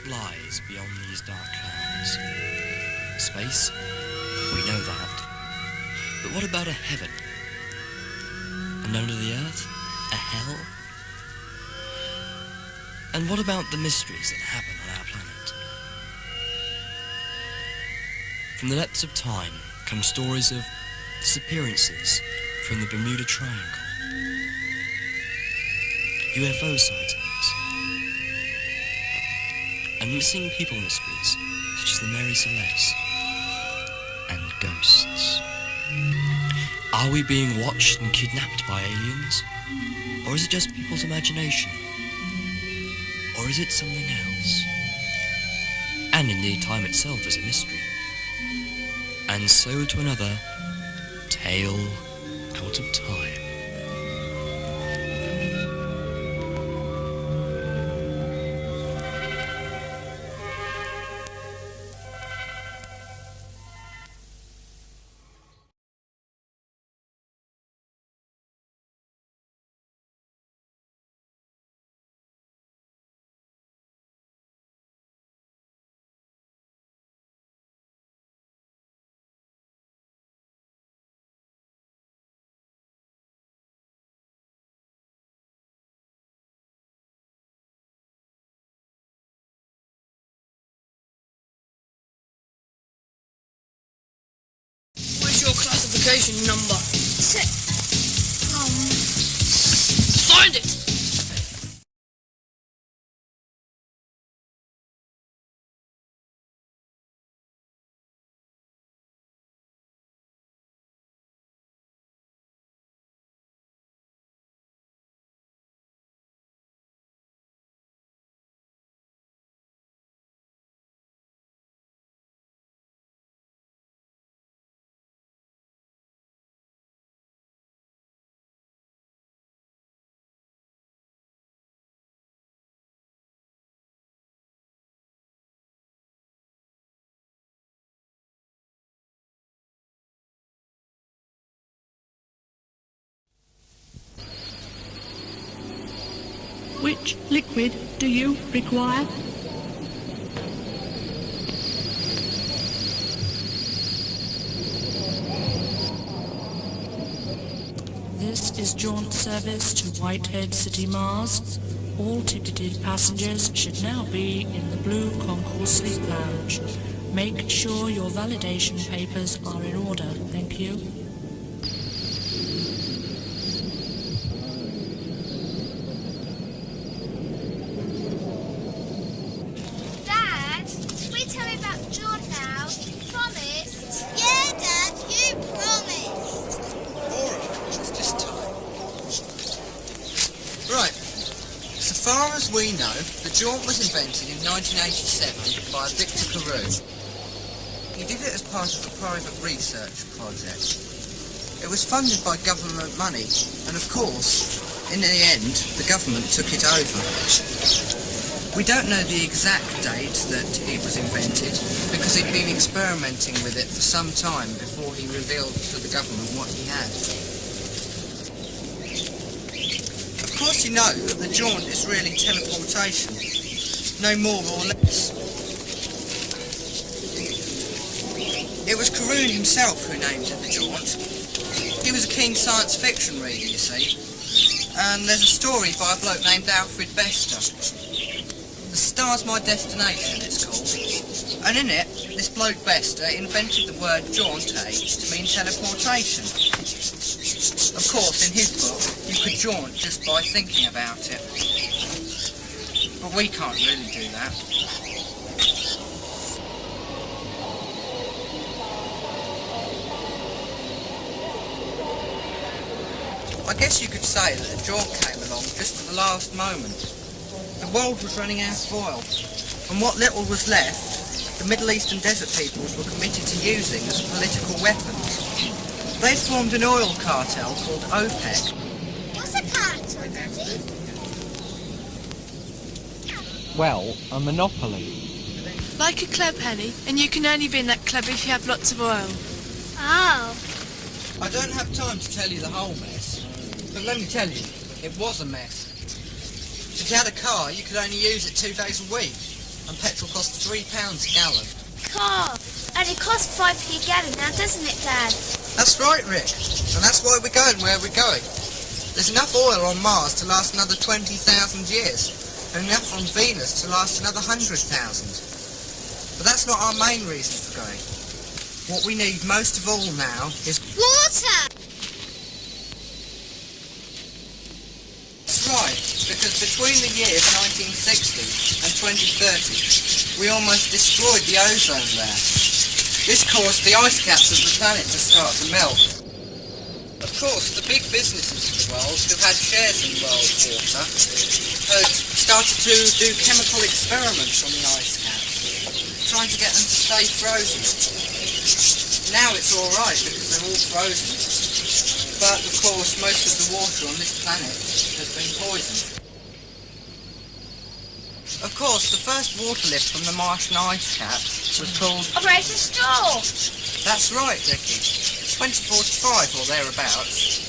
lies beyond these dark clouds? Space? We know that. But what about a heaven? And under the earth? A hell? And what about the mysteries that happen on our planet? From the depths of time come stories of disappearances from the Bermuda Triangle, UFO sightings, and missing people mysteries such as the Mary Celeste and ghosts. Are we being watched and kidnapped by aliens? Or is it just people's imagination? Or is it something else? And indeed time itself is a mystery. And so to another tale out of time. Your classification number. Find it! Which liquid do you require? This is Jaunt service to Whitehead City, Mars. All ticketed passengers should now be in the Blue Concourse Sleep Lounge. Make sure your validation papers are in order. Thank you. As far as we know, the Jaunt was invented in 1987 by Victor Carew. He did it as part of a private research project. It was funded by government money, and of course, in the end, the government took it over. We don't know the exact date that it was invented, because he'd been experimenting with it for some time before he revealed to the government what he had. Of course you know that the Jaunt is really teleportation, no more or less. It was Carew himself who named it the Jaunt. He was a keen science fiction reader, you see, and there's a story by a bloke named Alfred Bester. The Star's My Destination, it's called, and in it, this bloke Bester invented the word jauntate to mean teleportation. Of course, in his book, you could jaunt just by thinking about it. But we can't really do that. I guess you could say that the jaunt came along just at the last moment. The world was running out of oil, and what little was left, the Middle Eastern desert peoples were committed to using as a political weapon. They'd formed an oil cartel called OPEC. What's a cartel, Daddy? Well, a monopoly. Like a club, Henny, and you can only be in that club if you have lots of oil. Oh. I don't have time to tell you the whole mess, but let me tell you, it was a mess. If you had a car, you could only use it 2 days a week, and petrol costs £3 a gallon. Car. And it costs 5p a gallon now, doesn't it, Dad? That's right, Rick. And that's why we're going where we're going. There's enough oil on Mars to last another 20,000 years, and enough on Venus to last another 100,000. But that's not our main reason for going. What we need most of all now is Water! That's right, because between the years 1960 and 2030, we almost destroyed the ozone layer. This caused the ice caps of the planet to start to melt. Of course, the big businesses of the world who had shares in world water had started to do chemical experiments on the ice caps, trying to get them to stay frozen. Now it's all right because they're all frozen. But, of course, most of the water on this planet has been poisoned. Of course, the first water lift from the Martian ice caps was called Operation Store! That's right, Dickie. 2045 or thereabouts.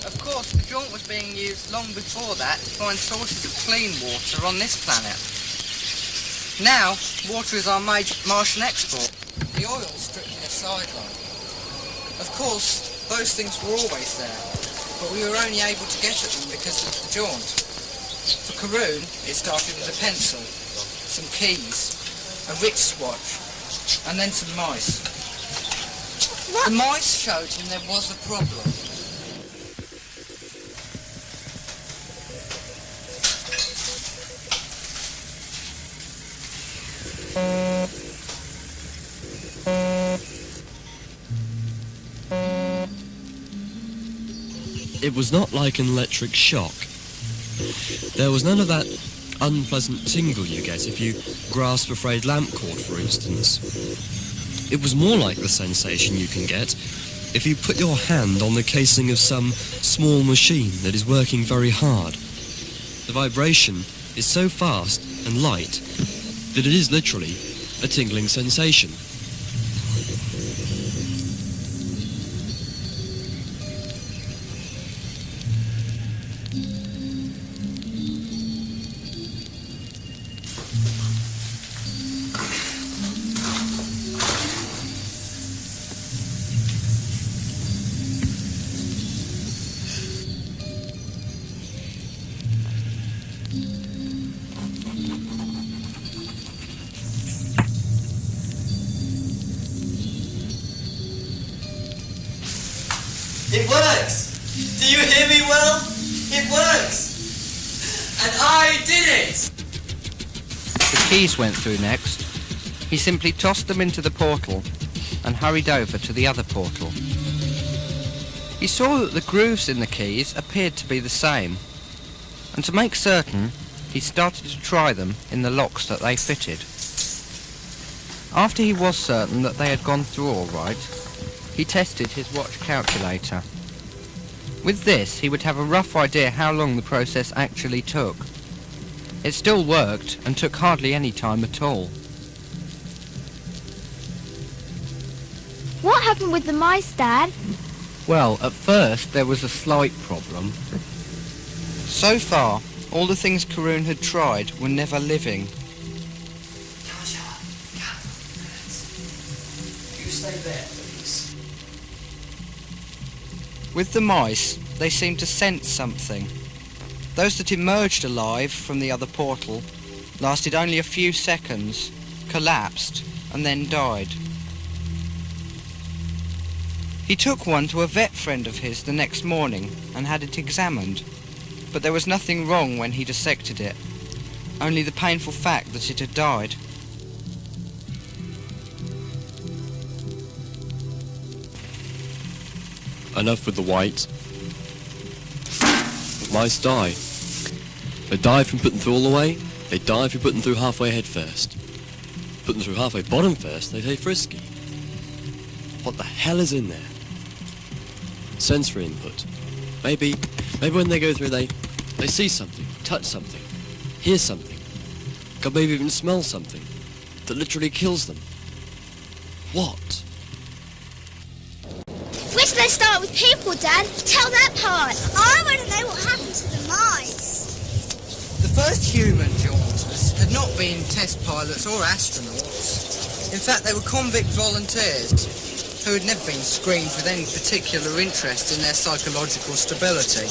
Of course, the Jaunt was being used long before that to find sources of clean water on this planet. Now, water is our major Martian export. The oil's strictly a sideline. Of course, those things were always there, but we were only able to get at them because of the Jaunt. For Karoon, it started with a pencil, some keys, a wristwatch, and then some mice. The mice showed him there was a problem. It was not like an electric shock. There was none of that unpleasant tingle you get if you grasp a frayed lamp cord, for instance. It was more like the sensation you can get if you put your hand on the casing of some small machine that is working very hard. The vibration is so fast and light that it is literally a tingling sensation. It works! Do you hear me well? It works! And I did it! The keys went through next. He simply tossed them into the portal and hurried over to the other portal. He saw that the grooves in the keys appeared to be the same, and to make certain, he started to try them in the locks that they fitted. After he was certain that they had gone through all right, he tested his watch calculator. With this, he would have a rough idea how long the process actually took. It still worked and took hardly any time at all. What happened with the mice, Dad? Well, at first there was a slight problem. So far, all the things Karoon had tried were never living. You stay there, please. With the mice, they seemed to sense something. Those that emerged alive from the other portal lasted only a few seconds, collapsed, and then died. He took one to a vet friend of his the next morning and had it examined, but there was nothing wrong when he dissected it, only the painful fact that it had died. Enough with the white. Mice die. They die if you put them through all the way. They die if you put them through halfway head first. Put them through halfway bottom first, they stay frisky. What the hell is in there? Sensory input. Maybe when they go through they see something, touch something, hear something. God, maybe even smell something that literally kills them. What? Where should I start with people, Dad? Tell that part. I want to know what happened to the mice. The first human jaunters had had not been test pilots or astronauts. In fact, they were convict volunteers who had never been screened with any particular interest in their psychological stability.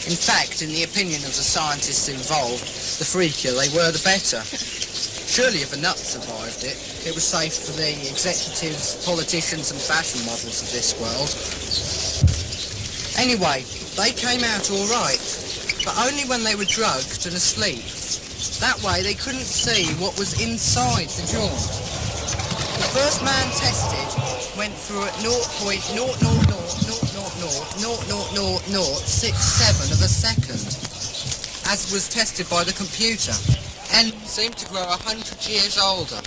In fact, in the opinion of the scientists involved, the freakier they were, the better. Surely if a nut survived it, it was safe for the executives, politicians and fashion models of this world. Anyway, they came out all right, but only when they were drugged and asleep. That way they couldn't see what was inside the Jaunt. The first man tested went through at 0.00000000067 of a second, as was tested by the computer, and seemed to grow 100 years older.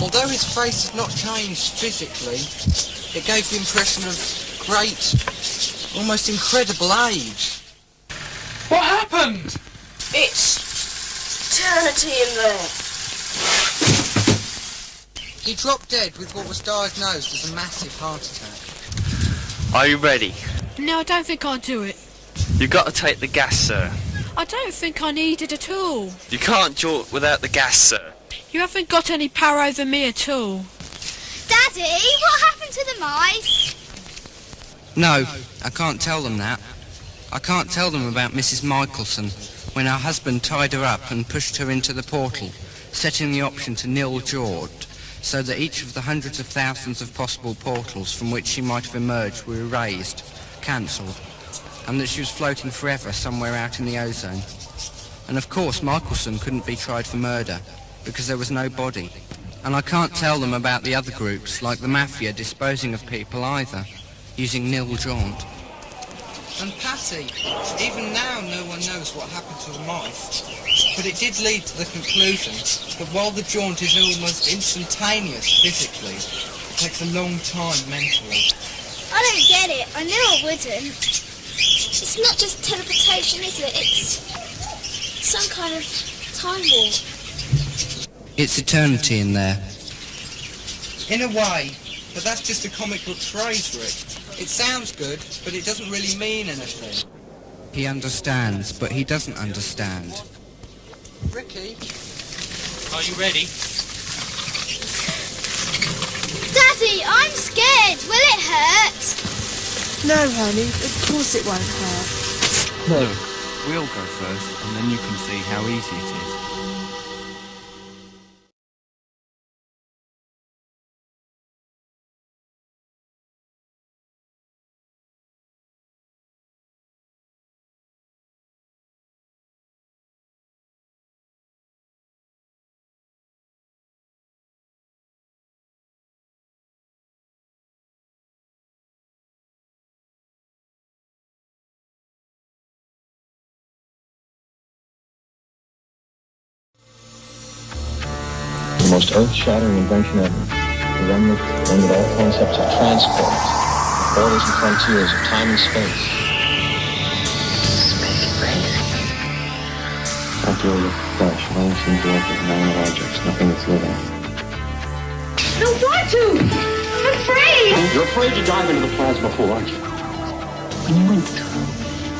Although his face had not changed physically, it gave the impression of great, almost incredible age. What happened? It's eternity in there. He dropped dead with what was diagnosed as a massive heart attack. Are you ready? No, I don't think I'll do it. You got to take the gas, sir. I don't think I need it at all. You can't jaunt without the gas, sir. You haven't got any power over me at all. Daddy, what happened to the mice? No, I can't tell them that. I can't tell them about Mrs. Michelson when her husband tied her up and pushed her into the portal, setting the option to nil jaunt, so that each of the hundreds of thousands of possible portals from which she might have emerged were erased, cancelled, and that she was floating forever somewhere out in the ozone. And of course Michelson couldn't be tried for murder, because there was no body. And I can't tell them about the other groups, like the Mafia, disposing of people either, using nil jaunt. And Patty, even now no one knows what happened to the mice, but it did lead to the conclusion that while the jaunt is almost instantaneous physically, it takes a long time mentally. I don't get it. I knew I wouldn't. It's not just teleportation, is it? It's some kind of time warp. It's eternity in there. In a way, but that's just a comic book phrase, Rick. It sounds good, but it doesn't really mean anything. He understands, but he doesn't understand. Ricky? Are you ready? Daddy, I'm scared. Will it hurt? No, honey, of course it won't hurt. Look, we'll go first, and then you can see how easy it is. The most earth-shattering invention ever. The one that ended all concepts of transport, the borders and frontiers of time and space. This makes me crazy. I feel the flesh. It only seems to work with inanimate objects, nothing that's living. I don't want to. I'm afraid. You're afraid to dive into the plasma pool, aren't you? When you went through,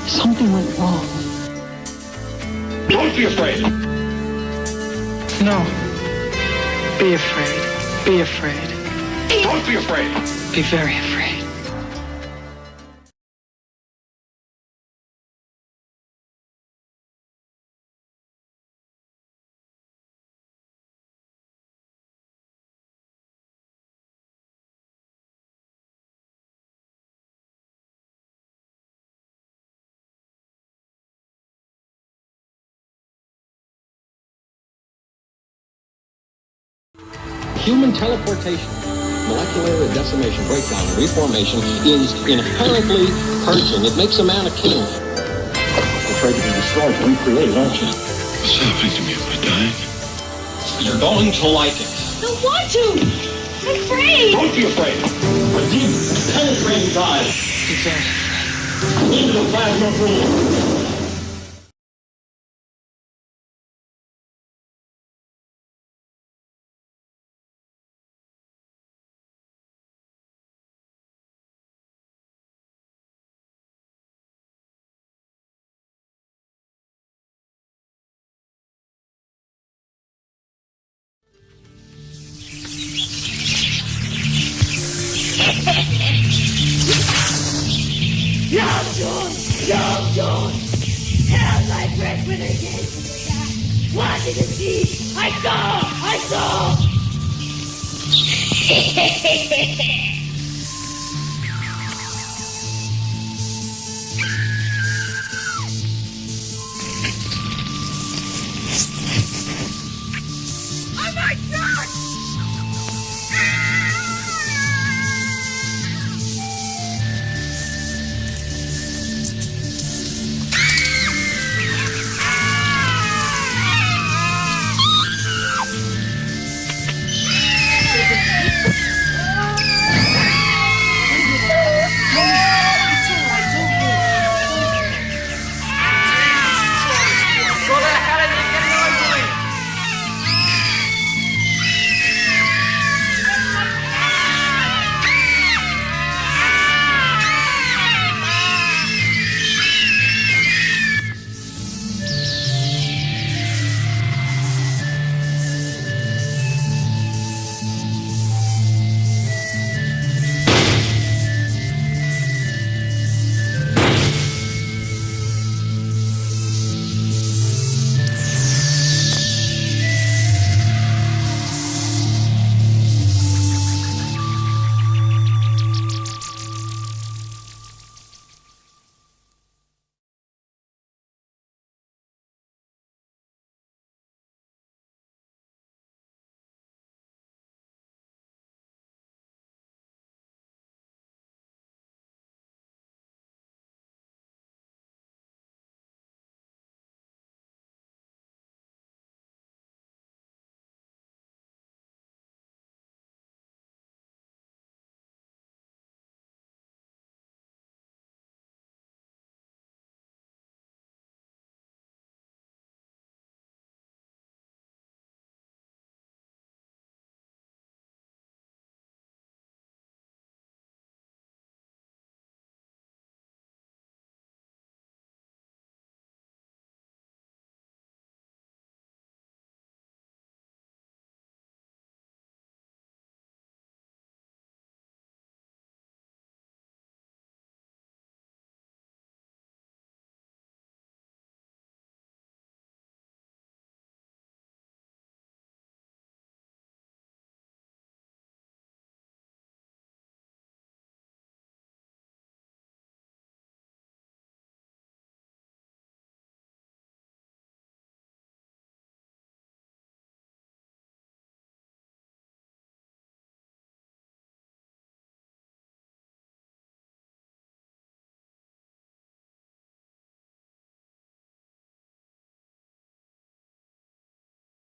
something went wrong. Don't be afraid. No. Be afraid. Be afraid. Don't be afraid. Be very afraid. Human teleportation, molecular decimation, breakdown, and reformation is inherently purging. It makes a man a king. You're afraid to be destroyed, to recreate, aren't you? What's happening to me? Am I dying? You're going to like it. I don't want to. I'm afraid. Don't be afraid. A deep, penetrating dive. Be very afraid. Into the plasma pool. desperate with again. Wanting to see. I saw.